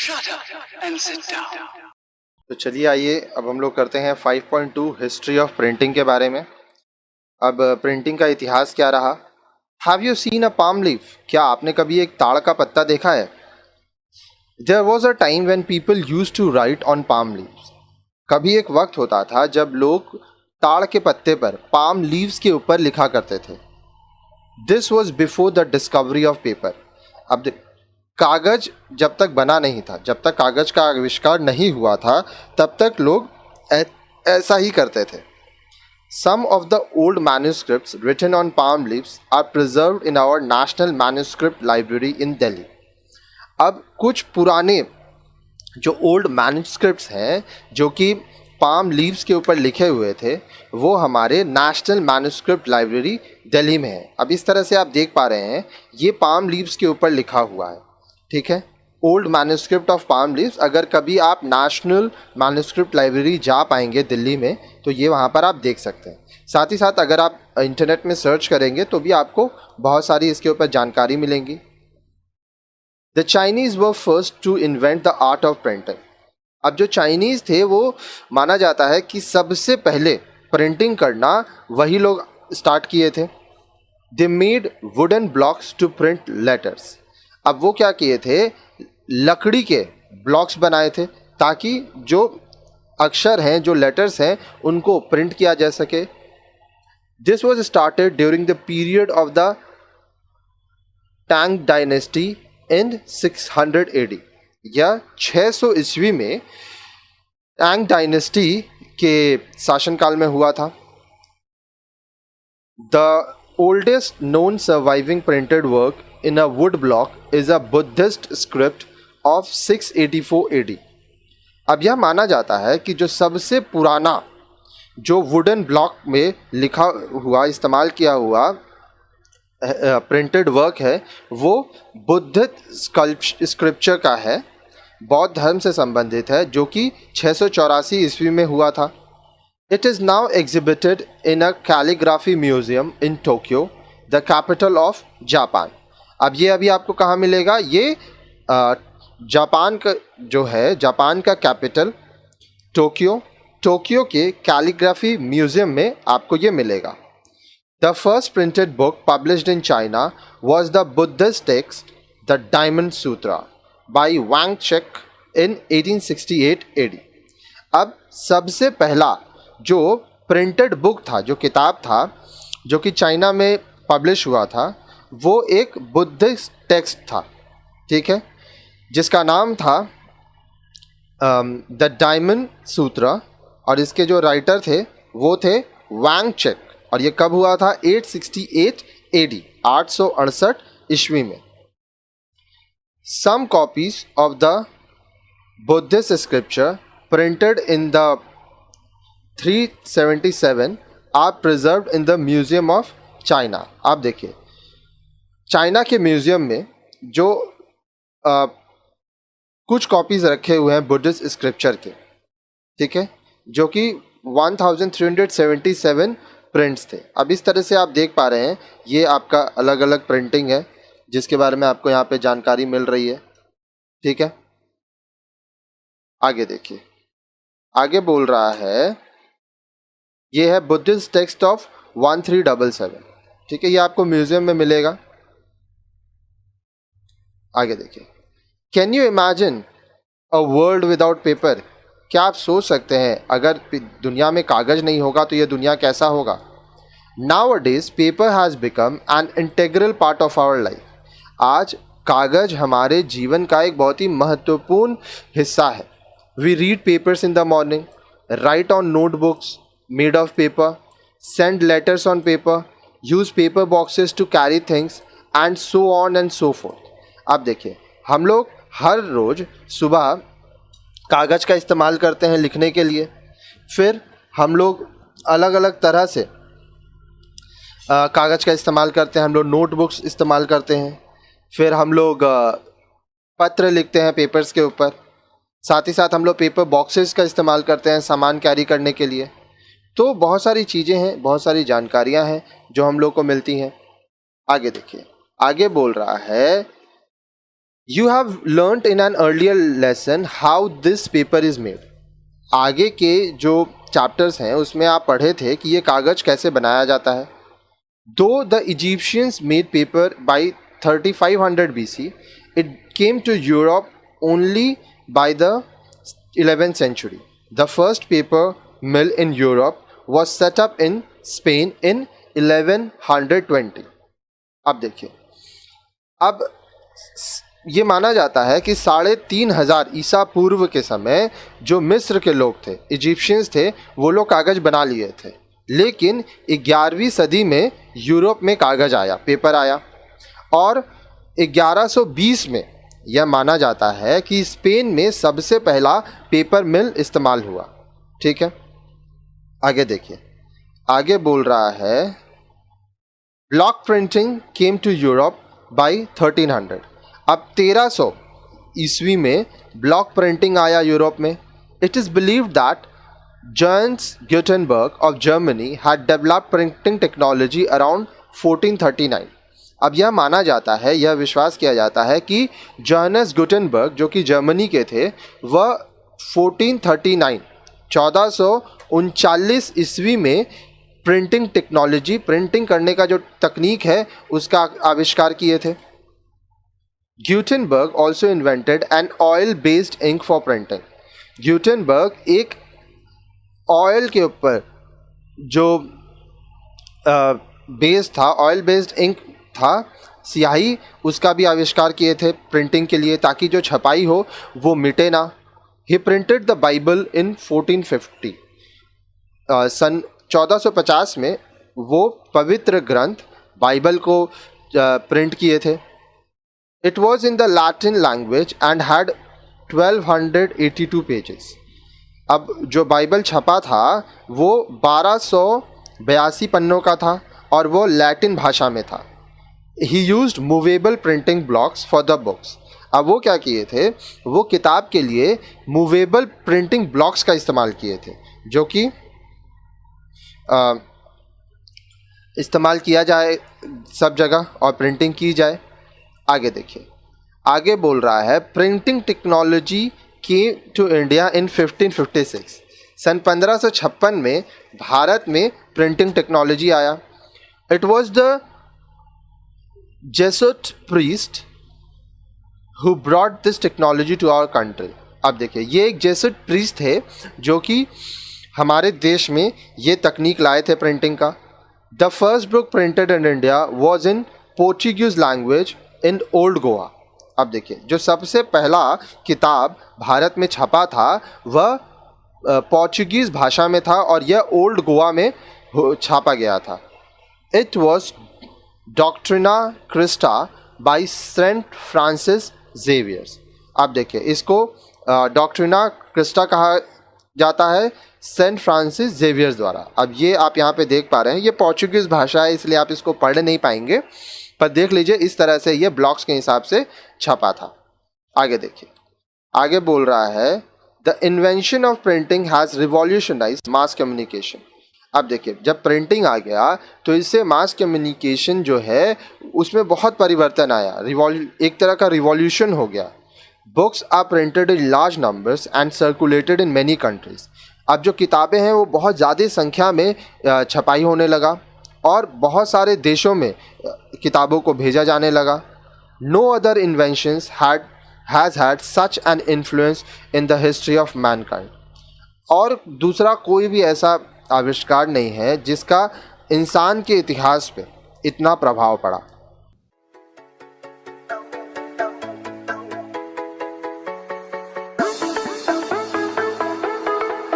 Shut up and sit down. तो चलिए आइए अब हम लोग करते हैं 5.2 हिस्ट्री ऑफ प्रिंटिंग के बारे में। अब प्रिंटिंग का इतिहास क्या रहा। Have you seen a palm leaf? क्या आपने कभी एक ताड़ का पत्ता देखा है? There was a time when people used to write on palm leaves. कभी एक वक्त होता था जब लोग ताड़ के पत्ते पर पाम लीव्स के ऊपर लिखा करते थे। This was before the discovery of paper. अब कागज जब तक बना नहीं था, जब तक कागज का आविष्कार नहीं हुआ था, तब तक लोग ऐसा ही करते थे। Some of the old manuscripts written on palm leaves are preserved in our National Manuscript Library in Delhi. अब कुछ पुराने जो ओल्ड मैन्यूस्क्रिप्ट्स हैं जो कि पाम लीव्स के ऊपर लिखे हुए थे, वो हमारे नेशनल मैन्यूस्क्रिप्ट लाइब्रेरी दिल्ली में है। अब इस तरह से आप देख पा रहे हैं, ये पाम लीव्स के ऊपर लिखा हुआ है, ठीक है, old manuscript of palm leaves. अगर कभी आप नेशनल मैन्यूस्क्रिप्ट लाइब्रेरी जा पाएंगे दिल्ली में, तो ये वहाँ पर आप देख सकते हैं। साथ ही साथ अगर आप इंटरनेट में सर्च करेंगे तो भी आपको बहुत सारी इसके ऊपर जानकारी मिलेंगी। The Chinese were first to invent the art of printing. अब जो चाइनीज़ थे वो माना जाता है कि सबसे पहले प्रिंटिंग करना वही लोग स्टार्ट किए थे। They made wooden blocks to print letters. अब वो क्या किए थे, लकड़ी के ब्लॉक्स बनाए थे ताकि जो अक्षर हैं, जो लेटर्स हैं, उनको प्रिंट किया जा सके। This was started during the period of the Tang dynasty in 600 AD। या 600 ईस्वी में टैंग डायनेस्टी के शासनकाल में हुआ था। The oldest known surviving printed work in a wood block is a Buddhist script of 684 AD। अब यह माना जाता है कि जो सबसे पुराना जो वुडन ब्लॉक में लिखा हुआ, इस्तेमाल किया हुआ प्रिंटेड वर्क है, वो बुद्धिस्ट स्क्रिप्चर का है, बौद्ध धर्म से संबंधित है, जो कि 684 ईस्वी में हुआ था। It is now exhibited in a calligraphy museum in Tokyo, the capital of Japan. अब ये अभी आपको कहाँ मिलेगा? ये जापान का जो है, जापान का कैपिटल टोक्यो के कैलीग्राफी म्यूजियम में आपको ये मिलेगा। The first printed book published in China was the Buddhist text the Diamond Sutra by Wang Chek in 1868 AD। अब सबसे पहला जो प्रिंटेड बुक था, जो किताब था, जो कि चाइना में पब्लिश हुआ था, वो एक बुद्धिस्ट टेक्स्ट था, ठीक है, जिसका नाम था द डायमंड सूत्रा, और इसके जो राइटर थे वो थे वांग चेक, और ये कब हुआ था? 868 AD, 868 ईस्वी में। Some copies of the Buddhist scripture printed in the 377 are preserved in the museum of China. आप देखिए, चाइना के म्यूज़ियम में जो कुछ कॉपीज़ रखे हुए हैं बुद्धिस्ट स्क्रिप्चर के, ठीक है, जो कि 1377 प्रिंट्स थे। अब इस तरह से आप देख पा रहे हैं, ये आपका अलग अलग प्रिंटिंग है जिसके बारे में आपको यहाँ पे जानकारी मिल रही है, ठीक है। आगे देखिए, आगे बोल रहा है, ये है बुद्धिस्ट टेक्स्ट ऑफ 1377, ठीक है, ये आपको म्यूज़ियम में मिलेगा। आगे देखिए, can you imagine a world without paper? क्या आप सोच सकते हैं अगर दुनिया में कागज नहीं होगा तो ये दुनिया कैसा होगा? Nowadays paper has become an integral part of our life. आज कागज हमारे जीवन का एक बहुत ही महत्वपूर्ण हिस्सा है। We read papers in the morning, write on notebooks made of paper, send letters on paper, use paper boxes to carry things and so on and so forth. आप देखिए, हम लोग हर रोज़ सुबह कागज़ का इस्तेमाल करते हैं लिखने के लिए, फिर हम लोग अलग अलग तरह से कागज़ का इस्तेमाल करते हैं, हम लोग नोटबुक्स इस्तेमाल करते हैं, फिर हम लोग पत्र लिखते हैं पेपर्स के ऊपर, साथ ही साथ हम लोग पेपर बॉक्सेस का इस्तेमाल करते हैं सामान कैरी करने के लिए। तो बहुत सारी चीज़ें हैं, बहुत सारी जानकारियाँ हैं जो हम लोग को मिलती हैं। आगे देखिए, आगे बोल रहा है You have learnt in an earlier lesson how this paper is made. आगे के जो चैप्टर्स हैं उसमें आप पढ़े थे कि ये कागज कैसे बनाया जाता है. Though the Egyptians made paper by 3500 BC, it came to Europe only by the 11th century. The first paper mill in Europe was set up in Spain in 1120. अब देखिए, अब ये माना जाता है कि 3500 ईसा पूर्व के समय जो मिस्र के लोग थे, इजिप्शियंस थे, वो लोग कागज़ बना लिए थे. लेकिन 11वीं सदी में यूरोप में कागज़ आया, पेपर आया, और 1120 में यह माना जाता है कि स्पेन में सबसे पहला पेपर मिल इस्तेमाल हुआ. ठीक है, आगे देखिए, आगे बोल रहा है block printing came to Europe by 1300. अब 1300 ईस्वी में ब्लॉक प्रिंटिंग आया यूरोप में. It is believed that Johannes Gutenberg of Germany had developed printing technology around 1439. अब यह माना जाता है, यह विश्वास किया जाता है कि जोहानस गुटेनबर्ग जो कि जर्मनी के थे, वह 1439 1439 ईस्वी में प्रिंटिंग टेक्नोलॉजी, प्रिंटिंग करने का जो तकनीक है उसका आविष्कार किए थे. Gutenberg also invented an oil-based ink for printing. Gutenberg एक ऑयल के ऊपर जो बेस था, ऑयल बेस्ड इंक था, स्याही, उसका भी आविष्कार किए थे प्रिंटिंग के लिए, ताकि जो छपाई हो वो मिटे ना. ही प्रिंटेड द बाइबल इन 1450. सन 1450 में वो पवित्र ग्रंथ बाइबल को प्रिंट किए थे. It was in the Latin language and had 1282 pages. अब जो बाइबल छपा था वो 1282 पन्नों का था और वो लैटिन भाषा में था. ही used movable printing blocks for the books. अब वो क्या किए थे, वो किताब के लिए मूवेबल प्रिंटिंग ब्लॉक्स का इस्तेमाल किए थे, जो कि इस्तेमाल किया जाए सब जगह और प्रिंटिंग की जाए. आगे देखिए, आगे बोल रहा है printing technology came to India in 1556. सन 1556 में भारत में प्रिंटिंग टेक्नोलॉजी आया. It was the Jesuit priest who brought this technology to our country. अब देखिए, ये एक जेसुट प्रीस्ट थे जो कि हमारे देश में ये तकनीक लाए थे प्रिंटिंग का. The first book printed in India was in Portuguese language in old Goa. अब देखिए, जो सबसे पहला किताब भारत में छपा था वह पोर्चुगीज़ भाषा में था और यह ओल्ड गोवा में छापा गया था. It was Doctrina Christa by Saint Francis Xaviers. अब देखिए, इसको डॉक्ट्रिना क्रिस्टा कहा जाता है सेंट फ्रांसिस जेवियर्स द्वारा. अब ये आप यहाँ पे देख पा रहे हैं, ये पोर्चुगीज़ भाषा है इसलिए आप इसको पढ़ नहीं पाएंगे, पर देख लीजिए इस तरह से ये ब्लॉक्स के हिसाब से छपा था. आगे देखिए, आगे बोल रहा है the invention of printing has revolutionised mass communication. अब देखिए, जब प्रिंटिंग आ गया तो इससे मास कम्युनिकेशन जो है उसमें बहुत परिवर्तन आया, एक तरह का रिवॉल्यूशन हो गया. Books are printed in large numbers and circulated in many countries. अब जो किताबें हैं वो बहुत ज़्यादा संख्या में छपाई होने लगा और बहुत सारे देशों में किताबों को भेजा जाने लगा. No other inventions has had such an influence in the history of mankind. और दूसरा कोई भी ऐसा आविष्कार नहीं है जिसका इंसान के इतिहास पे इतना प्रभाव पड़ा.